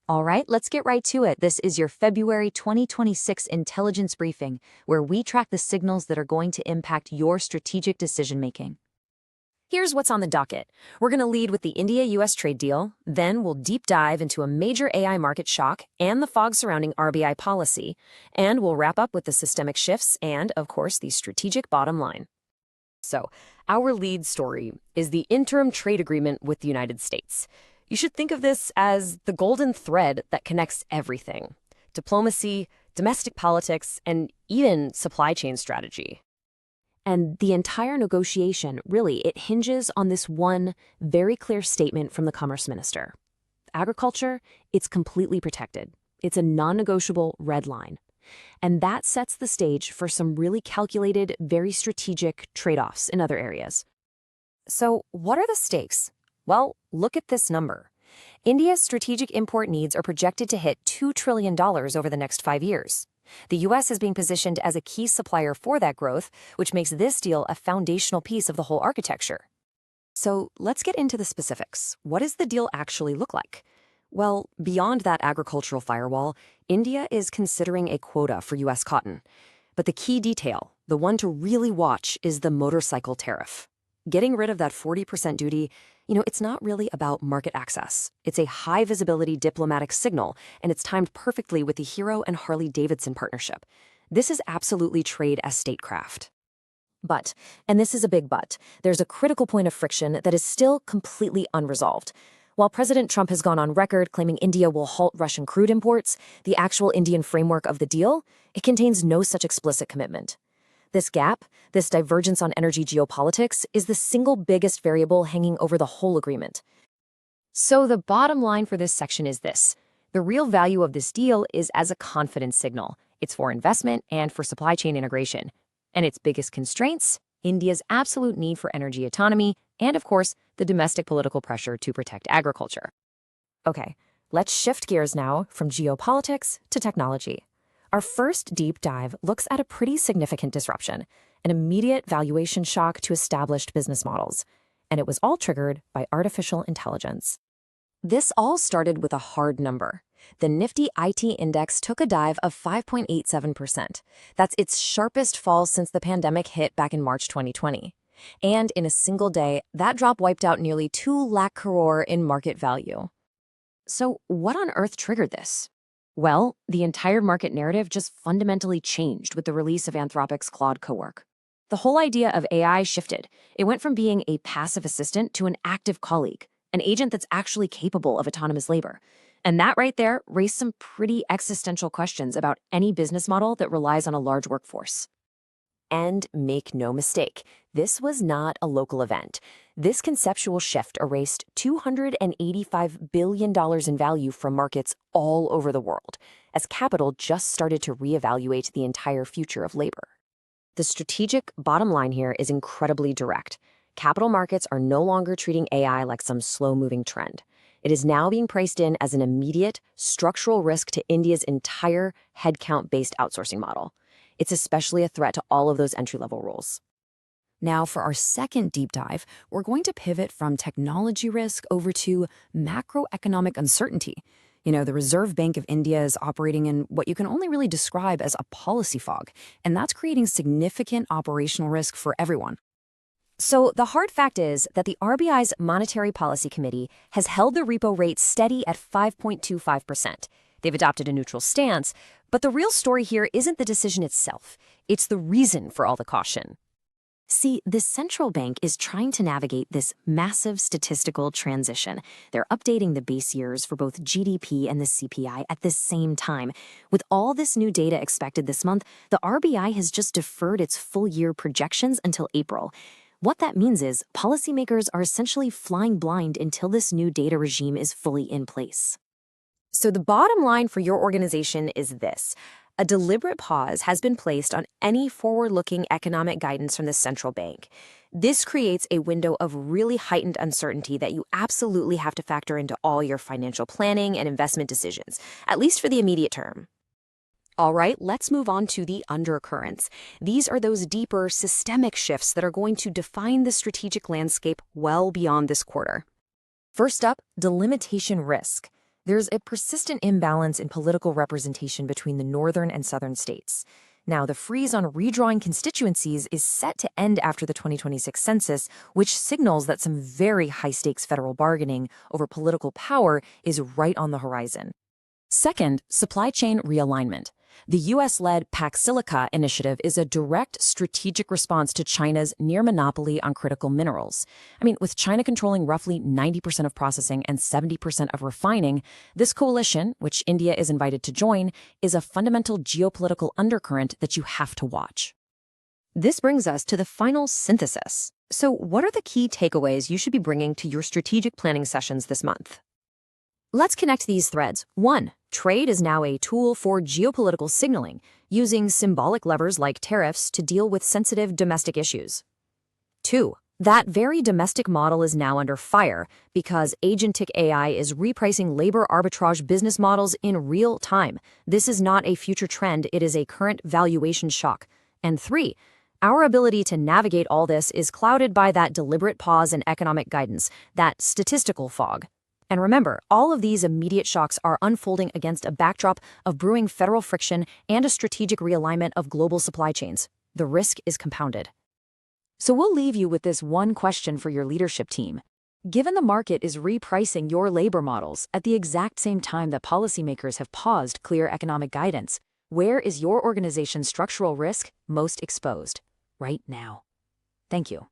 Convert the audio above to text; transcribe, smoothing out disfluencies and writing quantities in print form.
All right, let's get right to it. This is your February 2026 intelligence briefing, where we track the signals that are going to impact your strategic decision-making. Here's what's on the docket. We're going to lead with the India-US trade deal, then we'll deep dive into a major AI market shock and the fog surrounding RBI policy, and we'll wrap up with the systemic shifts and, of course, the strategic bottom line. So, our lead story is the interim trade agreement with the United States. You should think of this as the golden thread that connects everything: diplomacy, domestic politics, and even supply chain strategy. And the entire negotiation, really, it hinges on this one very clear statement from the Commerce Minister. Agriculture, it's completely protected. It's a non-negotiable red line. And that sets the stage for some really calculated, very strategic trade-offs in other areas. So what are the stakes? Well, look at this number. India's strategic import needs are projected to hit $2 trillion over the next 5 years. The U.S. is being positioned as a key supplier for that growth, which makes this deal a foundational piece of the whole architecture. So let's get into the specifics. What does the deal actually look like? Well, beyond that agricultural firewall, India is considering a quota for U.S. cotton. But the key detail, the one to really watch, is the motorcycle tariff. Getting rid of that 40% duty, it's not really about market access. It's a high-visibility diplomatic signal, and it's timed perfectly with the Hero and Harley-Davidson partnership. This is absolutely trade as statecraft. But, and this is a big but, there's a critical point of friction that is still completely unresolved. While President Trump has gone on record claiming India will halt Russian crude imports, the actual Indian framework of the deal, it contains no such explicit commitment. This gap, this divergence on energy geopolitics, is the single biggest variable hanging over the whole agreement. So the bottom line for this section is this: the real value of this deal is as a confidence signal. It's for investment and for supply chain integration. And its biggest constraints: India's absolute need for energy autonomy and, of course, the domestic political pressure to protect agriculture. Okay, let's shift gears now from geopolitics to technology. Our first deep dive looks at a pretty significant disruption, an immediate valuation shock to established business models. And it was all triggered by artificial intelligence. This all started with a hard number. The Nifty IT index took a dive of 5.87%. That's its sharpest fall since the pandemic hit back in March 2020. And in a single day, that drop wiped out nearly 2 lakh crore in market value. So what on earth triggered this? Well, the entire market narrative just fundamentally changed with the release of Anthropic's Claude Cowork. The whole idea of AI shifted. It went from being a passive assistant to an active colleague, an agent that's actually capable of autonomous labor. And that right there raised some pretty existential questions about any business model that relies on a large workforce. And make no mistake, this was not a local event. This conceptual shift erased $285 billion in value from markets all over the world, as capital just started to reevaluate the entire future of labor. The strategic bottom line here is incredibly direct. Capital markets are no longer treating AI like some slow-moving trend. It is now being priced in as an immediate, structural risk to India's entire headcount-based outsourcing model. It's especially a threat to all of those entry-level roles. Now, for our second deep dive, we're going to pivot from technology risk over to macroeconomic uncertainty. The Reserve Bank of India is operating in what you can only really describe as a policy fog, and that's creating significant operational risk for everyone. So the hard fact is that the RBI's Monetary Policy Committee has held the repo rate steady at 5.25%. They've adopted a neutral stance, but the real story here isn't the decision itself. It's the reason for all the caution. See, the central bank is trying to navigate this massive statistical transition. They're updating the base years for both GDP and the CPI at the same time. With all this new data expected this month, the RBI has just deferred its full-year projections until April. What that means is policymakers are essentially flying blind until this new data regime is fully in place. So the bottom line for your organization is this: a deliberate pause has been placed on any forward-looking economic guidance from the central bank. This creates a window of really heightened uncertainty that you absolutely have to factor into all your financial planning and investment decisions, at least for the immediate term. All right, let's move on to the undercurrents. These are those deeper, systemic shifts that are going to define the strategic landscape well beyond this quarter. First up, delimitation risk. There's a persistent imbalance in political representation between the northern and southern states. Now, the freeze on redrawing constituencies is set to end after the 2026 census, which signals that some very high-stakes federal bargaining over political power is right on the horizon. Second, supply chain realignment. The U.S.-led Pac-Silica initiative is a direct strategic response to China's near monopoly on critical minerals. With China controlling roughly 90% of processing and 70% of refining, this coalition, which India is invited to join, is a fundamental geopolitical undercurrent that you have to watch. This brings us to the final synthesis. So, what are the key takeaways you should be bringing to your strategic planning sessions this month? Let's connect these threads. 1. Trade is now a tool for geopolitical signaling, using symbolic levers like tariffs to deal with sensitive domestic issues. 2. That very domestic model is now under fire because agentic AI is repricing labor arbitrage business models in real time. This is not a future trend, it is a current valuation shock. And 3. Our ability to navigate all this is clouded by that deliberate pause in economic guidance, that statistical fog. And remember, all of these immediate shocks are unfolding against a backdrop of brewing federal friction and a strategic realignment of global supply chains. The risk is compounded. So we'll leave you with this one question for your leadership team. Given the market is repricing your labor models at the exact same time that policymakers have paused clear economic guidance, where is your organization's structural risk most exposed? Right now. Thank you.